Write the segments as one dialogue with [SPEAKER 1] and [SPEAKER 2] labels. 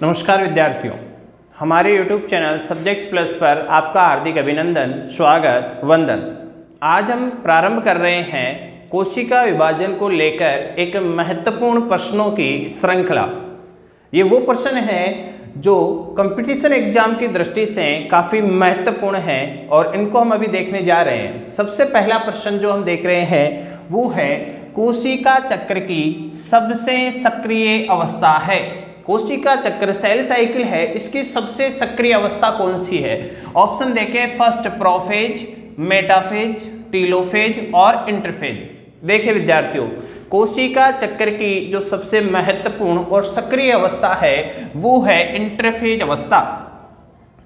[SPEAKER 1] नमस्कार विद्यार्थियों, हमारे YouTube चैनल सब्जेक्ट प्लस पर आपका हार्दिक अभिनंदन, स्वागत, वंदन। आज हम प्रारंभ कर रहे हैं कोशिका विभाजन को लेकर एक महत्वपूर्ण प्रश्नों की श्रृंखला। ये वो प्रश्न है जो कंपटीशन एग्जाम की दृष्टि से काफ़ी महत्वपूर्ण है और इनको हम अभी देखने जा रहे हैं। सबसे पहला प्रश्न जो हम देख रहे हैं वो है कोशिका चक्र की सबसे सक्रिय अवस्था है। कोशिका चक्र सेल साइकिल है, इसकी सबसे सक्रिय अवस्था कौन सी है? ऑप्शन देखें, फर्स्ट प्रोफेज, मेटाफेज, टीलोफेज और इंटरफेज। देखिए विद्यार्थियों, कोशिका चक्र की जो सबसे महत्वपूर्ण और सक्रिय अवस्था है वो है इंटरफेज अवस्था।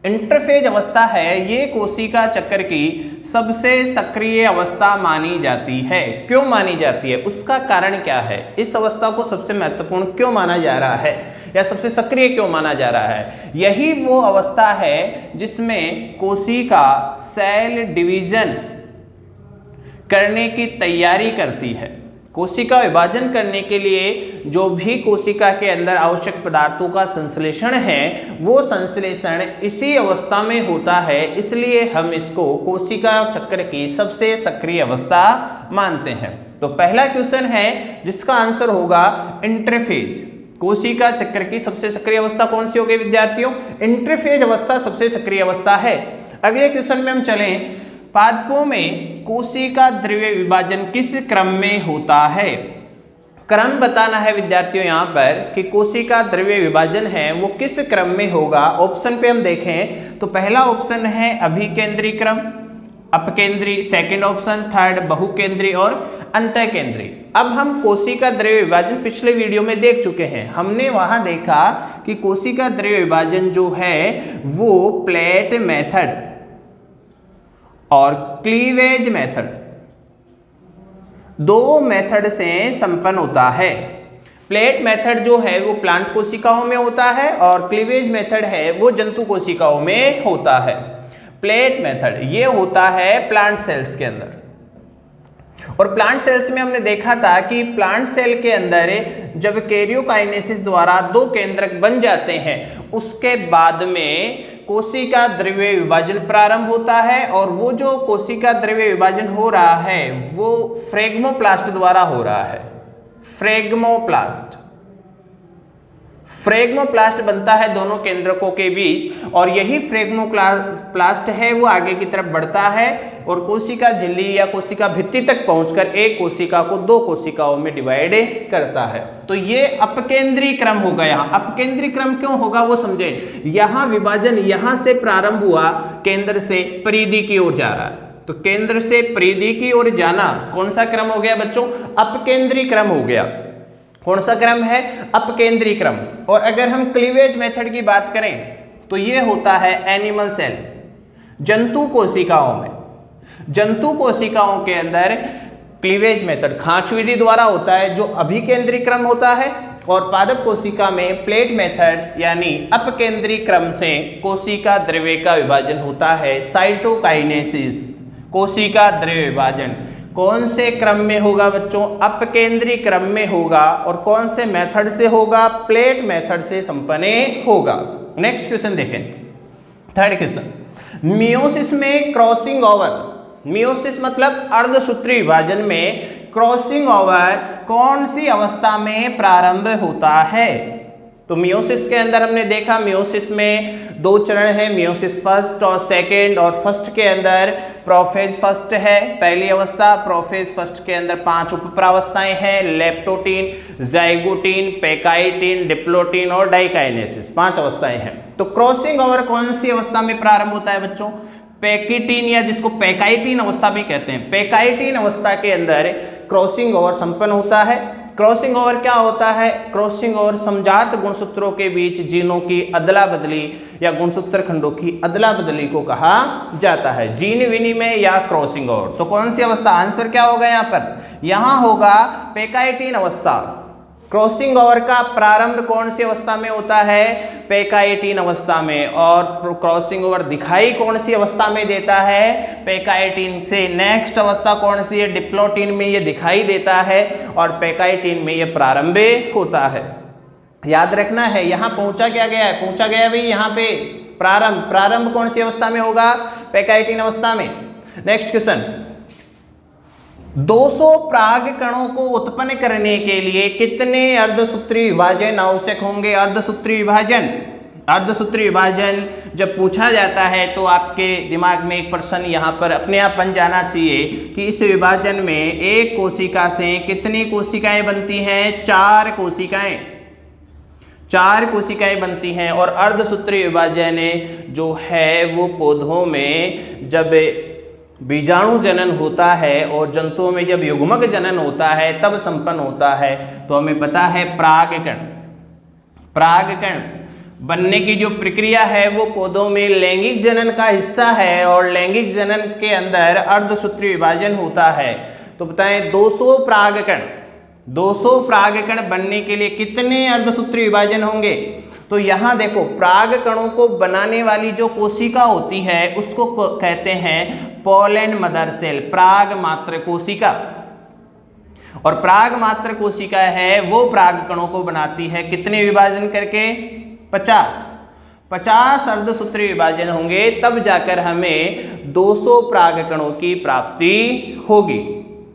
[SPEAKER 1] इंटरफेज अवस्था है, ये कोशिका चक्र की सबसे सक्रिय अवस्था मानी जाती है। क्यों मानी जाती है, उसका कारण क्या है? इस अवस्था को सबसे महत्वपूर्ण क्यों माना जा रहा है या सबसे सक्रिय क्यों माना जा रहा है? यही वो अवस्था है जिसमें कोशिका सेल डिवीजन करने की तैयारी करती है। कोशिका विभाजन करने के लिए जो भी कोशिका के अंदर आवश्यक पदार्थों का संश्लेषण है वो संश्लेषण इसी अवस्था में होता है, इसलिए हम इसको कोशिका चक्र की सबसे सक्रिय अवस्था मानते हैं। तो पहला क्वेश्चन है जिसका आंसर होगा इंटरफेज। कोशिका चक्र की सबसे सक्रिय अवस्था कौन सी होगी विद्यार्थियों? इंटरफेज अवस्था सबसे सक्रिय अवस्था है। अगले क्वेश्चन में हम चलें, पादपों में कोशिका द्रव्य विभाजन किस क्रम में होता है? क्रम बताना है विद्यार्थियों यहाँ पर कि कोशिका द्रव्य विभाजन है वो किस क्रम में होगा। ऑप्शन पे हम देखें तो पहला ऑप्शन है अभिकेंद्री क्रम, अपकेंद्री, सेकंड ऑप्शन, थर्ड बहुकेंद्री और अंतःकेंद्री। अब हम कोशिका द्रव्य विभाजन पिछले वीडियो में देख चुके हैं। हमने वहां देखा कि कोशिका द्रव्य विभाजन जो है वो प्लेट मेथड और क्लीवेज मेथड, दो मेथड से संपन्न होता है। प्लेट मेथड जो है वो प्लांट कोशिकाओं में होता है और क्लीवेज मेथड है वो जंतु कोशिकाओं में होता है। प्लेट मेथड ये होता है प्लांट सेल्स के अंदर, और प्लांट सेल्स में हमने देखा था कि प्लांट सेल के अंदर जब कैरियोकाइनेसिस द्वारा दो केंद्रक बन जाते हैं उसके बाद में कोशिका द्रव्य विभाजन प्रारंभ होता है, और वो जो कोशिका द्रव्य विभाजन हो रहा है वो फ्रेगमोप्लास्ट द्वारा हो रहा है। फ्रेगमोप्लास्ट बनता है दोनों केंद्रकों के बीच, और यही फ्रेगमोप्लास्ट है वो आगे की तरफ बढ़ता है और कोशिका झिल्ली या कोशिका भित्ति तक पहुंचकर एक कोशिका को दो कोशिकाओं में डिवाइड करता है। तो ये अपकेंद्री क्रम होगा। यहाँ अपकेंद्री क्रम क्यों होगा वो समझें। यहाँ विभाजन यहाँ से प्रारंभ हुआ, केंद्र से परिधि की ओर जा रहा है, तो केंद्र से परिधि की ओर जाना कौन सा क्रम हो गया बच्चों? अपकेंद्री क्रम हो गया। कौन सा क्रम है? अपकेंद्री क्रम। और अगर हम क्लीवेज मेथड की बात करें तो ये होता है एनिमल सेल, जंतु कोशिकाओं में। जंतु कोशिकाओं के अंदर क्लीवेज मेथड खांच विधि द्वारा होता है जो अभिकेंद्री क्रम होता है, और पादप कोशिका में प्लेट मेथड यानी अपकेंद्री क्रम से कोशिका द्रव्य का विभाजन होता है। साइटोकाइनेसिस, कोशिका द्रव्य विभाजन कौन से क्रम में होगा बच्चों? अपकेंद्री क्रम में होगा। और कौन से मेथड से होगा? प्लेट मेथड से संपन्न होगा। नेक्स्ट क्वेश्चन देखें, थर्ड क्वेश्चन, मियोसिस में क्रॉसिंग ओवर, मियोसिस मतलब अर्धसूत्री विभाजन में क्रॉसिंग ओवर कौन सी अवस्था में प्रारंभ होता है? तो मियोसिस के अंदर हमने देखा मियोसिस में दो चरण है, मियोसिस फर्स्ट और सेकेंड, और फर्स्ट के अंदर प्रोफेज फर्स्ट है पहली अवस्था। प्रोफेज फर्स्ट के अंदर 5 उपप्रावस्थाएं हैं, लेप्टोटीन, जाइगोटीन, पेकाइटीन, डिप्लोटीन और डाइकाइनेसिस, 5 अवस्थाएं हैं। तो क्रॉसिंग ओवर कौन सी अवस्था में प्रारंभ होता है बच्चों? पेकिटीन या जिसको पेकाइटीन अवस्था भी कहते हैं, पेकाइटीन अवस्था के अंदर क्रॉसिंग ओवर संपन्न होता है। क्रॉसिंग ओवर क्या होता है? क्रॉसिंग ओवर समजात गुणसूत्रों के बीच जीनों की अदला बदली या गुणसूत्र खंडों की अदला बदली को कहा जाता है, जीन विनिमय या क्रॉसिंग ओवर। तो कौन सी अवस्था? आंसर क्या होगा यहाँ पर? यहाँ होगा पेकाइटीन अवस्था। क्रॉसिंग ओवर का प्रारंभ कौन सी अवस्था में होता है? पेकाइटीन अवस्था में। और क्रॉसिंग ओवर दिखाई कौन सी अवस्था में देता है? पेकाइटीन से नेक्स्ट अवस्था कौन सी है? डिप्लोटीन में ये दिखाई देता है और पेकाइटीन में ये प्रारंभ होता है। याद रखना है। यहाँ पहुंचा क्या गया है, पहुंचा गया भाई यहाँ पे प्रारंभ। प्रारंभ कौन सी अवस्था में होगा, पैकाइटिन अवस्था में। नेक्स्ट क्वेश्चन, 200 पराग कणों को उत्पन्न करने के लिए कितने अर्धसूत्री विभाजन आवश्यक होंगे। अर्धसूत्री विभाजन, अर्धसूत्री विभाजन जब पूछा जाता है तो आपके दिमाग में एक प्रश्न यहाँ पर अपने आप बन जाना चाहिए कि इस विभाजन में एक कोशिका से कितनी कोशिकाएं बनती हैं, 4 कोशिकाएं, 4 कोशिकाएं बनती हैं। और अर्धसूत्री विभाजन जो है वो पौधों में जब बीजाणु जनन होता है और जंतुओं में जब युग्मक जनन होता है तब संपन्न होता है। तो हमें पता है परागकण, परागकण बनने की जो प्रक्रिया है वो पौधों में लैंगिक जनन का हिस्सा है और लैंगिक जनन के अंदर अर्धसूत्री विभाजन होता है। तो बताएं 200 परागकण, 200 परागकण बनने के लिए कितने अर्धसूत्री विभाजन होंगे। तो यहाँ देखो परागकणों को बनाने वाली जो कोशिका होती है उसको कहते हैं पोलन मदर सेल, पराग मात्र कोशिका। और पराग मात्र कोशिका है वो परागकणों को बनाती है कितने विभाजन करके, 50 अर्धसूत्री विभाजन होंगे तब जाकर हमें 200 परागकणों की प्राप्ति होगी।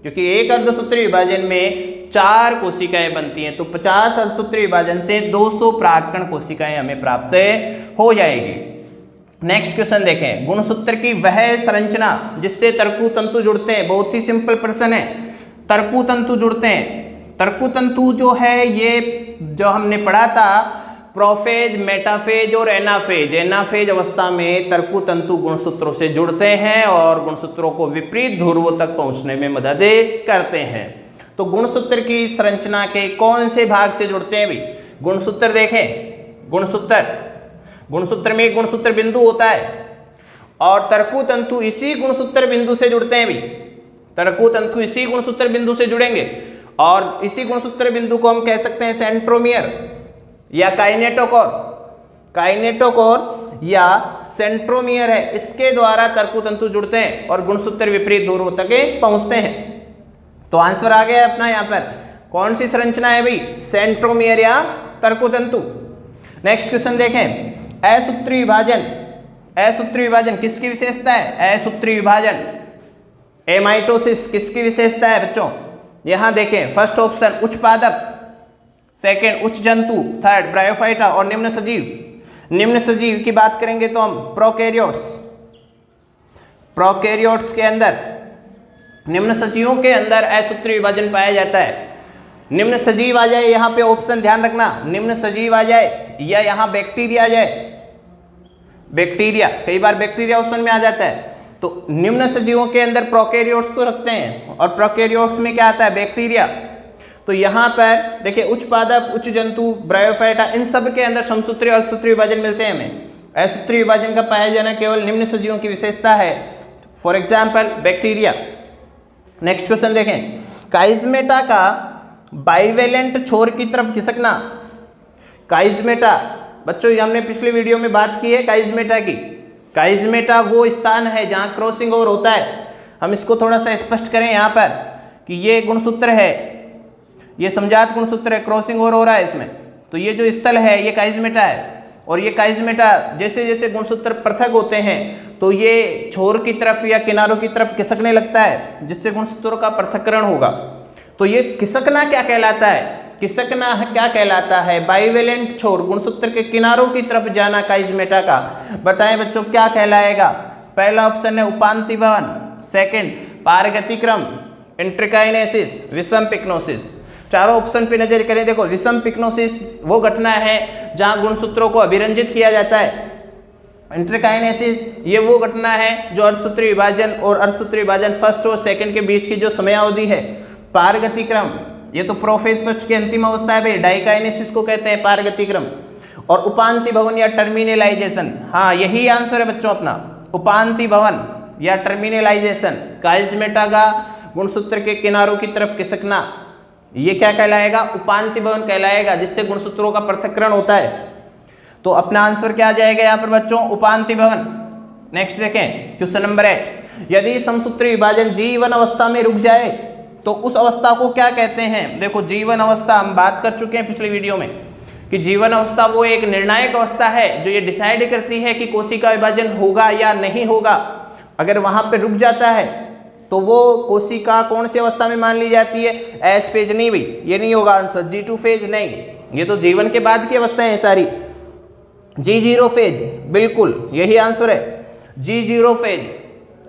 [SPEAKER 1] क्योंकि एक अर्धसूत्री विभाजन में 4 कोशिकाएं बनती हैं तो 50 अर्धसूत्री विभाजन से 200 परागकण कोशिकाएं हमें प्राप्त हो जाएगी। नेक्स्ट क्वेश्चन देखें, गुणसूत्र की वह संरचना जिससे तर्कु तंतु जुड़ते हैं। बहुत ही सिंपल प्रश्न है, तर्कु तंतु जुड़ते हैं। तर्कु तंतु जो है ये जो हमने पढ़ा था प्रोफेज, मेटाफेज और एनाफेज। एनाफेज अवस्था में तर्कु तंतु गुणसूत्रों से जुड़ते हैं और गुणसूत्रों को विपरीत ध्रुवों तक पहुंचने में मदद करते हैं। तो गुणसूत्र की संरचना के कौन से भाग से जुड़ते हैं भाई, गुणसूत्र देखें, गुणसूत्र में एक गुणसूत्र बिंदु होता है और तर्कु तंतु इसी गुणसूत्र बिंदु से जुड़ते हैं भाई। तर्कु तंतु इसी गुणसूत्र बिंदु से जुड़ेंगे और इसी गुणसूत्र बिंदु को हम कह सकते हैं सेंट्रोमियर या काइनेटोकोर, काइनेटोकोर या सेंट्रोमियर है। इसके द्वारा तर्कु तंतु जुड़ते हैं और गुणसूत्र विपरीत ध्रुवों तक पहुंचते हैं। तो आंसर आ गया अपना यहाँ पर, कौन सी संरचना है भाई, सेंट्रोमियर या तर्कु तंतु। नेक्स्ट क्वेश्चन देखें, असूत्री विभाजन। असूत्री विभाजन किसकी विशेषता है, असूत्री विभाजन एमाइटोसिस किसकी विशेषता है बच्चों। यहाँ देखें फर्स्ट ऑप्शन उच्च पादप, सेकेंड उच्च जंतु, थर्ड ब्रायोफाइटा और निम्न सजीव। निम्न सजीव की बात करेंगे तो हम प्रोकैरियोट्स, प्रोकैरियोट्स के अंदर, निम्न सजीवों के अंदर असूत्री विभाजन पाया जाता है। निम्न सजीव आ जाए यहाँ पे ऑप्शन ध्यान रखना, निम्न सजीव आ जाए या यहाँ बैक्टीरिया आ जाए, बैक्टीरिया, कई बार बैक्टीरिया ऑप्शन में आ जाता है। तो निम्न सजीवों के अंदर प्रोकैरियोट्स को रखते हैं और प्रोकैरियोट्स में क्या आता है, बैक्टीरिया। तो यहाँ पर देखिए उच्च पादप, उच्च जंतु, ब्रायोफाइटा, इन सब के अंदर समसूत्री और असूत्री विभाजन मिलते हैं हमें। असूत्री विभाजन का पाया जाना केवल निम्न सजीवों की विशेषता है, for example bacteria. Next question देखें, काइजमेटा का बाइवेलेंट छोर की तरफ खिसकना। काइजमेटा बच्चों ये हमने पिछले वीडियो में बात की है काइजमेटा की। काइजमेटा वो स्थान है जहाँ क्रॉसिंग ओवर होता है। हम इसको थोड़ा सा स्पष्ट करें यहाँ पर कि ये गुणसूत्र है, ये समजात गुणसूत्र है, क्रॉसिंग ओवर हो रहा है इसमें। तो ये जो स्थल है ये काइजमेटा है और ये काइजमेटा जैसे जैसे गुणसूत्र पृथक होते हैं तो ये छोर की तरफ या किनारों की तरफ खिसकने लगता है जिससे गुणसूत्रों का पृथक्करण होगा। तो ये खिसकना क्या कहलाता है, खिसकना क्या कहलाता है, बाइवेलेंट छोर गुणसूत्र के किनारों की तरफ जाना काइजमेटा का। बताएं बच्चों क्या कहलाएगा। पहला ऑप्शन है उपांति भवन, सेकंड पारगतिक्रम, इंटरकाइनेसिस, विषम पिक्नोसिस। चारों ऑप्शन पे नजर करें, देखो विषम पिक्नोसिस वो घटना है जहां गुणसूत्रों को अभिरंजित किया जाता है। इंटरकाइनेसिस ये वो घटना है जो अर्धसूत्री विभाजन और अर्धसूत्री विभाजन फर्स्ट और सेकंड के बीच की जो समयावधि है। पारगतिक्रम ये तो प्रोफेज फर्स्ट की अंतिम अवस्था है भाई, डाइकाइनेसिस को कहते हैं पारगतिक्रम। और उपांति भवन या टर्मिनलाइजेशन, हाँ यही आंसर है बच्चों अपना, उपांति भवन या टर्मिनलाइजेशन। काइजमेटा का गुणसूत्र के किनारों की तरफ खिसकना ये क्या कहलाएगा, उपांति भवन कहलाएगा, जिससे गुणसूत्रों का पृथक्करण होता है। तो अपना आंसर क्या आ जाएगा यहाँ पर बच्चों, उपांति भवन। नेक्स्ट देखें क्वेश्चन नंबर 8, यदि समसूत्री विभाजन G1 अवस्था में रुक जाए तो उस अवस्था को क्या कहते हैं। देखो G1 अवस्था हम बात कर चुके हैं पिछले वीडियो में कि जीवन अवस्था वो एक निर्णायक अवस्था है जो ये डिसाइड करती है कि कोशिका विभाजन होगा या नहीं होगा। अगर वहां पे रुक जाता है तो वो कोशिका कौन सी अवस्था में मान ली जाती है? S phase. नहीं भाई, ये नहीं होगा आंसर। G2 फेज नहीं, ये तो जीवन के बाद की अवस्थाएं हैं सारी। G0 फेज, बिल्कुल यही आंसर है, G0 फेज।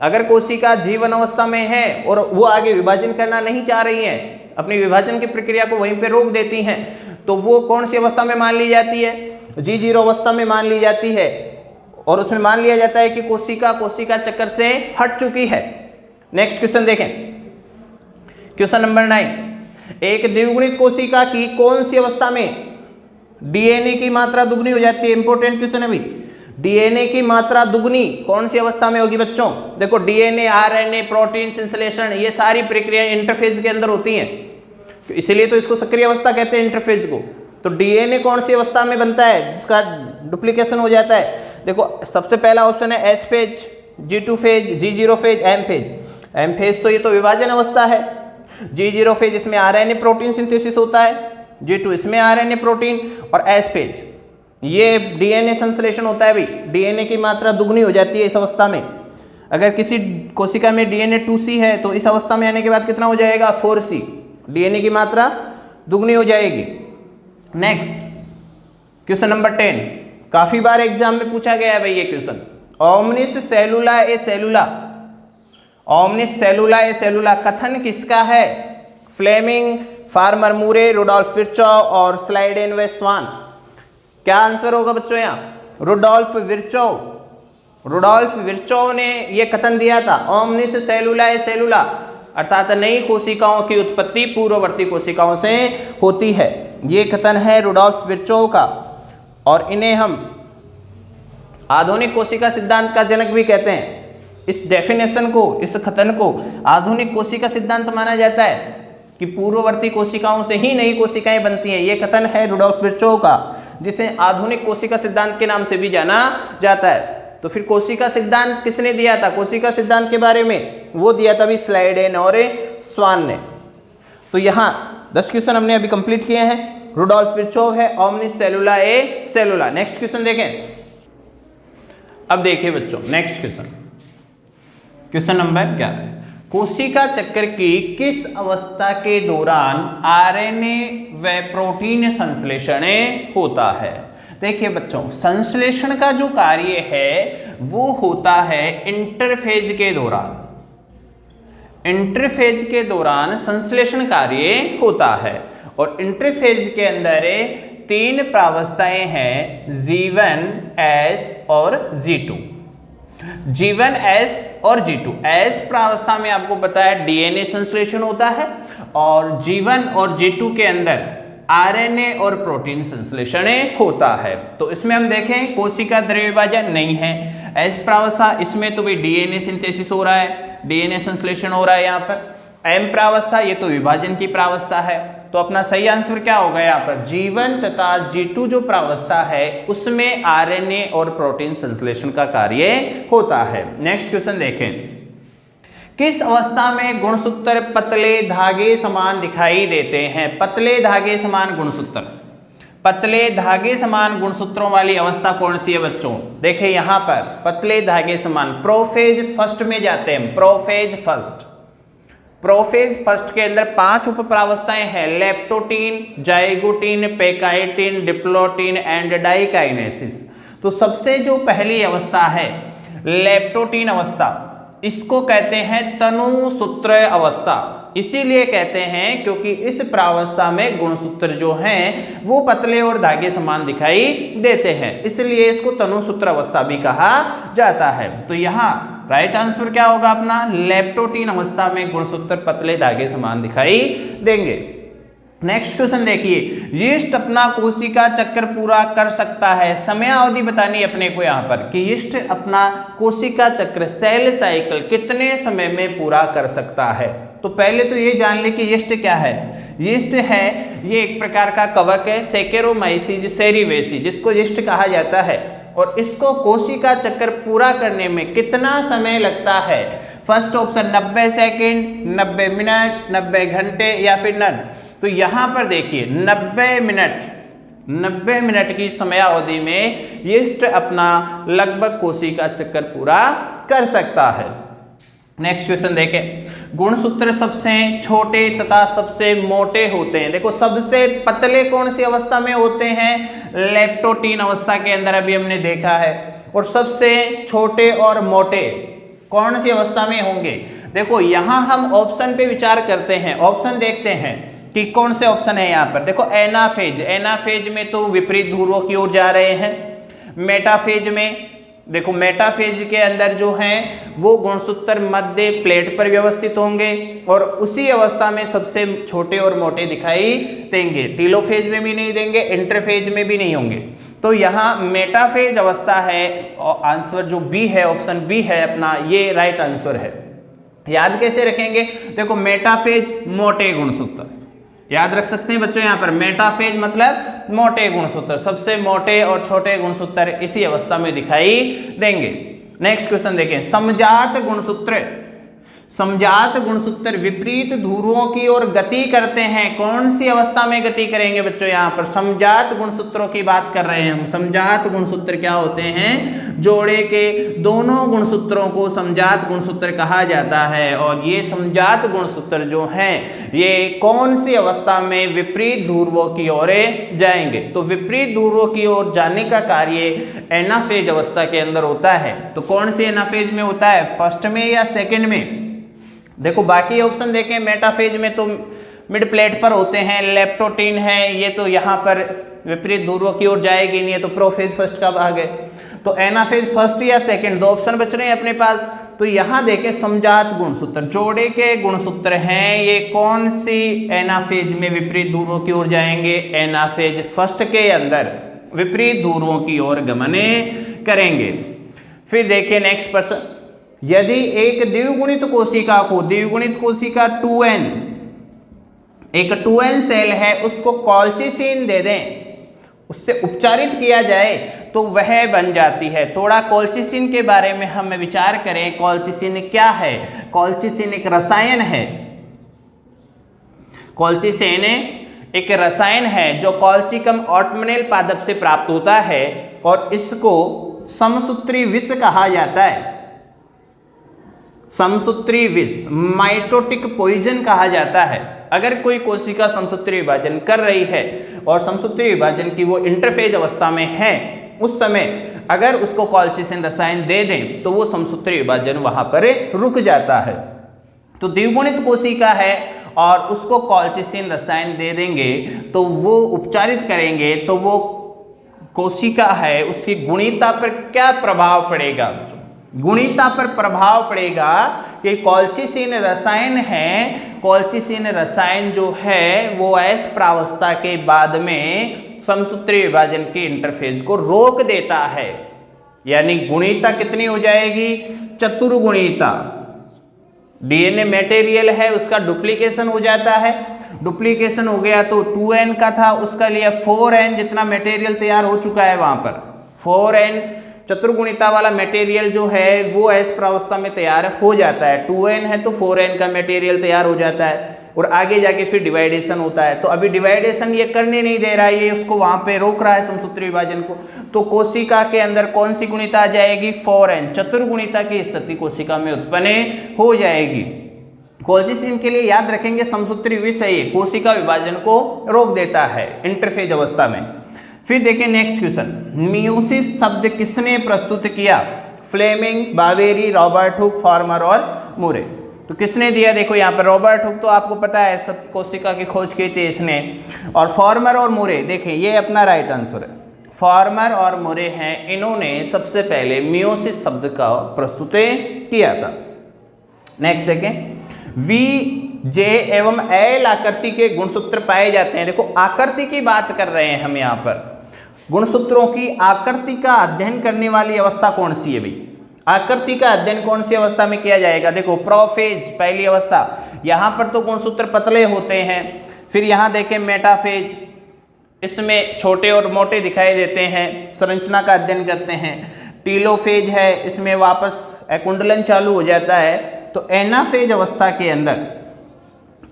[SPEAKER 1] अगर कोशिका जीवन अवस्था में है और वो आगे विभाजन करना नहीं चाह रही है, अपनी विभाजन की प्रक्रिया को वहीं पे रोक देती हैं, तो वो कौन सी अवस्था में मान ली जाती है? G0 अवस्था में मान ली जाती है। और उसमें मान लिया जाता है कि कोशिका चक्र से हट चुकी है। नेक्स्ट क्वेश्चन देखें, क्वेश्चन नंबर 9। एक द्विगुणित कोशिका की कौन सी अवस्था में डीएनए की मात्रा दुगनी हो जाती है? इंपॉर्टेंट क्वेश्चन है भाई। डीएनए की मात्रा दुगनी कौन सी अवस्था में होगी बच्चों? देखो डीएनए, आरएनए, प्रोटीन संश्लेषण, ये सारी प्रक्रियाएं इंटरफेज के अंदर होती हैं, तो इसलिए तो इसको सक्रिय अवस्था कहते हैं इंटरफेज को। तो डीएनए कौन सी अवस्था में बनता है जिसका डुप्लीकेशन हो जाता है? देखो सबसे पहला ऑप्शन है S phase, G2 phase, G0 phase, M phase. M phase तो ये तो विभाजन अवस्था है। G0 फेज इसमें आरएनए प्रोटीन सिंथेसिस होता है, G2 इसमें आरएनए प्रोटीन, और एस फेज ये डीएनए संश्लेषण होता है भाई। डीएनए की मात्रा दुगनी हो जाती है इस अवस्था में। अगर किसी कोशिका में डीएनए 2C है तो इस अवस्था में आने के बाद कितना हो जाएगा? 4C। डीएनए की मात्रा दुगनी हो जाएगी। नेक्स्ट क्वेश्चन नंबर 10, काफी बार एग्जाम में पूछा गया है भाई ये क्वेश्चन। ओमनिस सेलुला ए सेलुला, ओमनिस सेलुला ए सेलुला कथन किसका है? फ्लेमिंग, फार्मर मूरे, रुडोल्फ विर्चोव और स्लाइडेन व स्वान। क्या आंसर होगा बच्चों यहाँ? रुडोल्फ विर्चोव। रुडोल्फ विर्चोव ने यह कथन दिया था, ओमनिस सेलुला ए सेलुला, अर्थात नई कोशिकाओं की उत्पत्ति पूर्ववर्ती कोशिकाओं से होती है। ये कथन है रुडोल्फ विर्चोव का, और इन्हें हम आधुनिक कोशिका सिद्धांत का जनक भी कहते हैं। इस डेफिनेशन को, इस कथन को आधुनिक कोशिका सिद्धांत माना जाता है कि पूर्ववर्ती कोशिकाओं से ही नई कोशिकाएं बनती हैं। ये कथन है रुडोल्फ विर्चोव का, जिसे आधुनिक कोशिका सिद्धांत के नाम से भी जाना जाता है। तो फिर कोशिका सिद्धांत किसने दिया था? कोशिका सिद्धांत के बारे में वो दिया था भी स्लाइडेन और स्वान ने। तो यहाँ 10 क्वेश्चन हमने अभी कंप्लीट किए हैं। रुडोल्फ विर्चोव है, ओमनिस सेलुला ए सेलुला। नेक्स्ट क्वेश्चन देखें। अब देखिए बच्चों नेक्स्ट क्वेश्चन, क्वेश्चन नंबर 11। कोशिका चक्र की किस अवस्था के दौरान आरएनए व प्रोटीन संश्लेषण होता है? देखिए बच्चों, संश्लेषण का जो कार्य है वो होता है इंटरफेज के दौरान। इंटरफेज के दौरान संश्लेषण कार्य होता है, और इंटरफेज के अंदर 3 प्रावस्थाएं हैं, G1, S और G2। G1, S और G2। S प्रावस्था में आपको पता है डीएनए संश्लेषण होता है, और G1 और G2 के अंदर आरएनए और प्रोटीन संश्लेषण होता है। तो इसमें हम देखें कोशिका द्रव्य विभाजन नहीं है। S प्रावस्था, इसमें तो भी डीएनए सिंथेसिस हो रहा है, डीएनए संश्लेषण हो रहा है यहाँ पर। M प्रावस्था, ये तो विभाजन की प्रावस्था है। तो अपना सही आंसर क्या होगा यहाँ पर? G1 तथा G2 जो प्रावस्था है उसमें आरएनए और प्रोटीन संश्लेषण का कार्य होता है। नेक्स्ट क्वेश्चन देखें। किस अवस्था में गुणसूत्र पतले धागे समान दिखाई देते हैं? पतले धागे समान गुणसूत्र, पतले धागे समान गुणसूत्रों वाली अवस्था कौन सी है बच्चों? देखें यहाँ पर पतले धागे समान प्रोफेज फर्स्ट में जाते हैं। प्रोफेज फर्स्ट, प्रोफेज फर्स्ट के अंदर 5 उप प्रावस्थाएं हैं, leptotene, zygotene, pachytene, diplotene and diakinesis. तो सबसे जो पहली अवस्था है लेप्टोटीन अवस्था, इसको कहते हैं तनुसूत्र अवस्था। इसीलिए कहते हैं क्योंकि इस प्रावस्था में गुणसूत्र जो हैं वो पतले और धागे समान दिखाई देते हैं, इसलिए इसको तनुसूत्र अवस्था भी कहा जाता है। तो यहाँ राइट आंसर क्या होगा अपना? लेप्टोटीन अवस्था में गुणसूत्र पतले धागे समान दिखाई देंगे। नेक्स्ट क्वेश्चन देखिए, यीस्ट अपना कोशिका चक्र पूरा कर सकता है? समय अवधि बतानी अपने को यहाँ पर कि यीस्ट अपना कोशिका चक्र सेल साइकिल कितने समय में पूरा कर सकता है। तो पहले तो ये जान ले कि यीस्ट क्या है। यीस्ट है ये एक प्रकार का कवक है, सेकेरोमाइसीज सेरिवेसी, जिसको यीस्ट कहा जाता है, और इसको कोशिका चक्र पूरा करने में कितना समय लगता है? फर्स्ट ऑप्शन 90 सेकेंड, 90 मिनट, 90 घंटे या फिर नन। तो यहाँ पर देखिए 90 मिनट 90 मिनट की समयावधि में यीस्ट अपना लगभग कोशिका चक्कर पूरा कर सकता है। नेक्स्ट क्वेश्चन देखें, गुणसूत्र सबसे छोटे तथा सबसे मोटे होते हैं। देखो सबसे पतले कौन सी अवस्था में होते हैं, लेप्टोटीन अवस्था के अंदर अभी हमने देखा है, और सबसे छोटे और मोटे कौन सी अवस्था में होंगे। देखो यहां हम ऑप्शन पे विचार करते हैं, ऑप्शन देखते हैं कि कौन से ऑप्शन है यहाँ पर। देखो एनाफेज, एनाफेज में तो विपरीत ध्रुवों की ओर जा रहे हैं। मेटाफेज में देखो, मेटाफेज के अंदर जो हैं वो गुणसूत्र मध्य प्लेट पर व्यवस्थित होंगे और उसी अवस्था में सबसे छोटे और मोटे दिखाई देंगे। टीलोफेज में भी नहीं देंगे, इंटरफेज में भी नहीं होंगे। तो यहाँ मेटाफेज अवस्था है और आंसर जो बी है, ऑप्शन बी है अपना, ये राइट आंसर है। याद कैसे रखेंगे, देखो मेटाफेज मोटे गुणसूत्र याद रख सकते हैं बच्चों। यहाँ पर मेटाफेज मतलब मोटे गुणसूत्र, सबसे मोटे और छोटे गुणसूत्र इसी अवस्था में दिखाई देंगे। नेक्स्ट क्वेश्चन देखें, समजात गुणसूत्र, समजात गुणसूत्र विपरीत ध्रुवों की ओर गति करते हैं। कौन सी अवस्था में गति करेंगे बच्चों, यहाँ पर समजात गुणसूत्रों की बात कर रहे हैं हम। समजात गुणसूत्र क्या होते हैं, जोड़े के दोनों गुणसूत्रों को समजात गुणसूत्र कहा जाता है। और ये समजात गुणसूत्र जो हैं ये कौन सी अवस्था में विपरीत ध्रुवों की ओर जाएंगे। तो विपरीत ध्रुवों की ओर जाने का कार्य एनाफेज अवस्था के अंदर होता है। तो कौन सी एनाफेज में होता है, फर्स्ट में या सेकेंड में। देखो बाकी ऑप्शन देखें, मेटाफेज में तो मिड प्लेट पर होते हैं, लेप्टोटीन है, ये तो यहाँ पर विपरीत ध्रुवों की ओर जाएगी नहीं है, तो प्रोफेज फर्स्ट का भाग है। तो एनाफेज फर्स्ट या सेकंड, दो ऑप्शन बच रहे हैं अपने पास। तो यहाँ देखें समजात गुणसूत्र, जोड़े के गुणसूत्र हैं, ये कौन सी एनाफेज में विपरीत ध्रुवों की ओर जाएंगे, एनाफेज फर्स्ट के अंदर विपरीत ध्रुवों की ओर गमन करेंगे। फिर देखिए नेक्स्ट प्रश्न, यदि एक द्विगुणित कोशिका को, द्विगुणित कोशिका 2n, एक 2n सेल है, उसको कॉल्चिसिन दे दें, उससे उपचारित किया जाए तो वह बन जाती है। थोड़ा कॉल्चिसिन के बारे में हम विचार करें। कॉल्चिसिन क्या है, कॉल्चिसिन एक रसायन है। कॉल्चिसिन एक रसायन है जो कॉल्चिकम ऑटमनेल पादप से प्राप्त होता है और इसको समसूत्री विष कहा जाता है। समसूत्री विष, माइटोटिक पॉइजन कहा जाता है। अगर कोई कोशिका समसूत्री विभाजन कर रही है और समसूत्री विभाजन की वो इंटरफेज अवस्था में है, उस समय अगर उसको कॉल्चिसिन रसायन दे दें तो वो समसूत्री विभाजन वहां पर रुक जाता है। तो द्विगुणित कोशिका है और उसको कॉल्चिसिन रसायन दे देंगे तो वो उपचारित करेंगे तो वो कोशिका है, उसकी गुणिता पर क्या प्रभाव पड़ेगा, गुणिता पर प्रभाव पड़ेगा कि कॉल्चिसिन रसायन है, कॉल्चिसिन रसायन जो है वो एस प्रावस्था के बाद में समसूत्री विभाजन के इंटरफेज को रोक देता है। यानी गुणिता कितनी हो जाएगी, चतुर्गुणिता। डीएनए मटेरियल है उसका डुप्लीकेशन हो जाता है, डुप्लीकेशन हो गया तो 2n का था उसका लिया 4n, जितना मटेरियल तैयार हो चुका है वहां पर 4n चतुर्गुणिता वाला मटेरियल जो है वो एस प्रावस्था में तैयार हो जाता है। 2n है तो 4n का मटेरियल तैयार हो जाता है और आगे जाके फिर डिवाइडेशन होता है। तो अभी डिवाइडेशन ये करने नहीं दे रहा है, ये उसको वहां पे रोक रहा है समसूत्री विभाजन को। तो कोशिका के अंदर कौन सी गुणिता आ जाएगी, 4n, चतुर्गुणिता की स्थिति कोशिका में उत्पन्न हो जाएगी। कॉल्चिसिन के लिए याद रखेंगे समसूत्री विष है, ये कोशिका विभाजन को रोक देता है इंटरफेज अवस्था में। फिर देखें नेक्स्ट क्वेश्चन, मियोसिस शब्द किसने प्रस्तुत किया, फ्लेमिंग, बावेरी, रॉबर्ट हुक, फार्मर और मुरे। तो किसने दिया, देखो यहाँ पर रॉबर्ट हुक तो आपको पता है सब कोशिका की खोज की थी इसने, और फार्मर और मुरे, देखें ये अपना राइट आंसर है। फार्मर और मुरे हैं, इन्होंने सबसे पहले मियोसिस शब्द का प्रस्तुत किया था। नेक्स्ट देखें, वी, जे एवं एल आकृति के गुणसूत्र पाए जाते हैं। देखो आकृति की बात कर रहे हैं हम यहाँ पर, गुणसूत्रों की आकृति का अध्ययन करने वाली अवस्था कौन सी है भाई, आकृति का अध्ययन कौन सी अवस्था में किया जाएगा। देखो प्रोफेज पहली अवस्था, यहाँ पर तो गुणसूत्र पतले होते हैं। फिर यहाँ देखें मेटाफेज, इसमें छोटे और मोटे दिखाई देते हैं, संरचना का अध्ययन करते हैं। टीलोफेज है, इसमें वापस कुंडलन चालू हो जाता है। तो एनाफेज अवस्था के अंदर,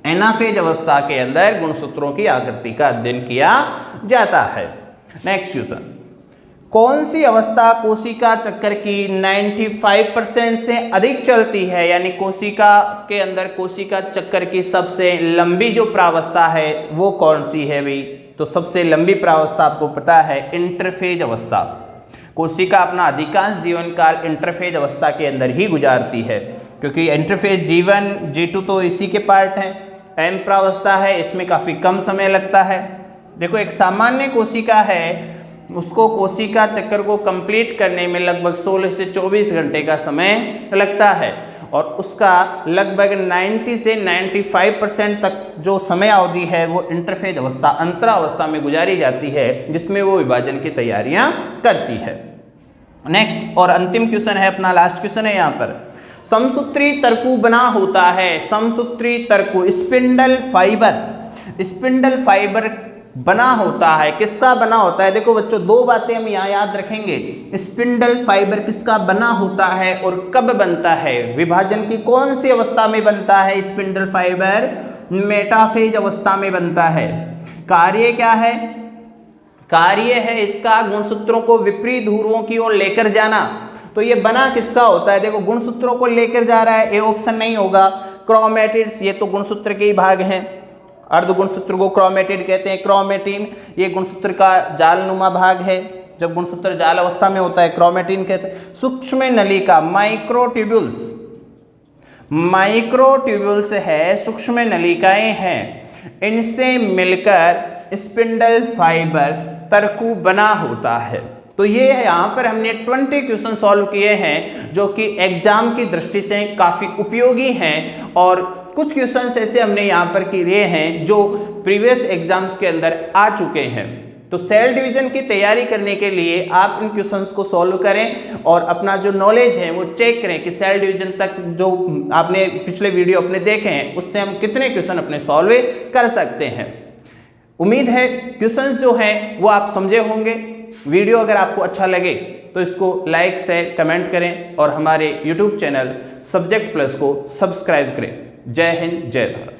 [SPEAKER 1] एनाफेज अवस्था के अंदर गुणसूत्रों की आकृति का अध्ययन किया जाता है। नेक्स्ट क्वेश्चन, कौन सी अवस्था कोशिका चक्कर की 95% से अधिक चलती है, यानी कोशिका के अंदर कोशिका चक्कर की सबसे लंबी जो प्रावस्था है वो कौन सी है भाई? तो सबसे लंबी प्रावस्था आपको पता है इंटरफेज अवस्था। कोशिका अपना अधिकांश जीवन काल इंटरफेज अवस्था के अंदर ही गुजारती है, क्योंकि इंटरफेज G1 G2 तो इसी के पार्ट हैं। एम प्रावस्था है, इसमें काफ़ी कम समय लगता है। देखो एक सामान्य कोशिका है, उसको कोशिका चक्कर को कंप्लीट करने में लगभग 16 से 24 घंटे का समय लगता है, और उसका लगभग 90 से 95% तक जो समय अवधि है वो इंटरफेज अवस्था अंतरावस्था में गुजारी जाती है, जिसमें वो विभाजन की तैयारियां करती है। नेक्स्ट और अंतिम क्वेश्चन है, अपना लास्ट क्वेश्चन है यहाँ पर, समसूत्री तर्कु बना होता है। समसूत्री तर्कु स्पिंडल फाइबर बना होता है, किसका बना होता है? देखो बच्चों दो बातें हम यहाँ याद रखेंगे, स्पिंडल फाइबर किसका बना होता है और कब बनता है? विभाजन की कौन सी अवस्था में बनता है स्पिंडल फाइबर? मेटाफेज अवस्था में बनता है। कार्य क्या है? कार्य है इसका गुणसूत्रों को विपरीत ध्रुवों की ओर लेकर जाना। तो ये बना किसका होता है? देखो गुणसूत्रों को लेकर जा रहा है, ए ऑप्शन नहीं होगा। क्रोमेटिड्स, ये तो गुणसूत्र के ही भाग हैं। अर्ध गुणसूत्र को क्रोमेटिड कहते हैं। क्रोमेटिन ये गुणसूत्र का जालनुमा भाग है, जब गुणसूत्र जाल अवस्था में होता है क्रोमेटिन कहते हैं। सूक्ष्म नलिका माइक्रोट्यूब्यूल्स है, सूक्ष्म नलिकाएं हैं, इनसे मिलकर स्पिंडल फाइबर तर्कु बना होता है। तो ये यहाँ पर हमने 20 क्वेश्चन सॉल्व किए हैं जो कि एग्जाम की दृष्टि से काफ़ी उपयोगी हैं, और कुछ क्वेश्चंस ऐसे हमने यहाँ पर किए हैं जो प्रीवियस एग्जाम्स के अंदर आ चुके हैं। तो सेल डिवीजन की तैयारी करने के लिए आप इन क्वेश्चंस को सॉल्व करें और अपना जो नॉलेज है वो चेक करें कि सेल डिवीजन तक जो आपने पिछले वीडियो अपने देखे हैं उससे हम कितने क्वेश्चन अपने सॉल्व कर सकते हैं। उम्मीद है क्वेश्चंस जो हैं वो आप समझे होंगे। वीडियो अगर आपको अच्छा लगे तो इसको लाइक शेयर कमेंट करें और हमारे YouTube चैनल सब्जेक्ट प्लस को सब्सक्राइब करें। जय हिंद, जय भारत।